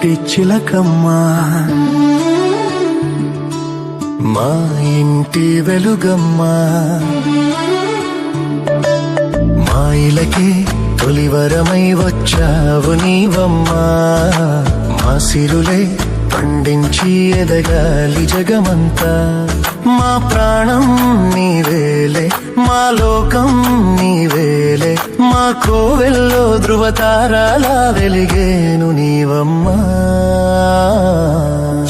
పుట్టి చిలకమ్మ, మా ఇంటి వెలుగమ్మ. మా ఇలకి తొలివరమై వచ్చావు నీవమ్మా, మా సిరులే పండించి ఎదగాలి జగమంతా. మా ప్రాణం నీవేలే, మా లోకం నీవేలే, మా కోవెల్లో ధృవతారాలా వెలిగేను నీవమ్మా.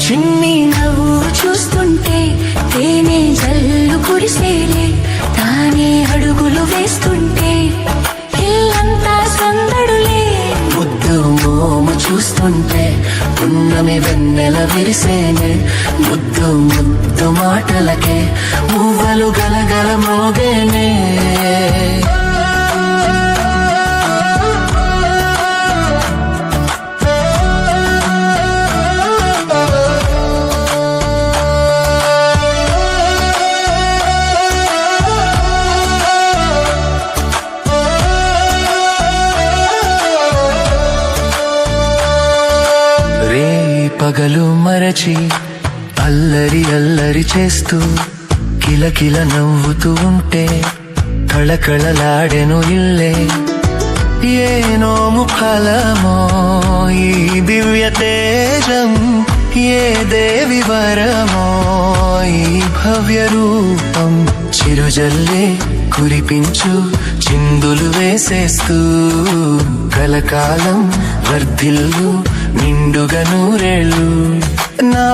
చిన్ని నవ్వు చూస్తుంటే తేనె జల్లు కురిసేలే, తానే అడుగులు వేస్తుంటే ఇల్లంతా సందడులే. ముద్దు మోము చూస్తుంటే పున్నమి వెన్నెల విరిసేనే, ముద్దు ముద్దు మాటలకే మువ్వలు గలగల మోగేనే. పగలు మరచి అల్లరి అల్లరి చేస్తూ కిలకిల నవ్వుతూ ఉంటే కళకళలాడెను ఇల్లే. ఏ నోము ఫలమో ఈ దివ్య తేజం, ఏ దేవి వరమో ఈ భవ్య రూపం. చిరుజల్లే కురిపించు చిందులు వేసేస్తూ కలకాలం వర్ధిల్లు నిండుగా నూరేళ్ళు. నా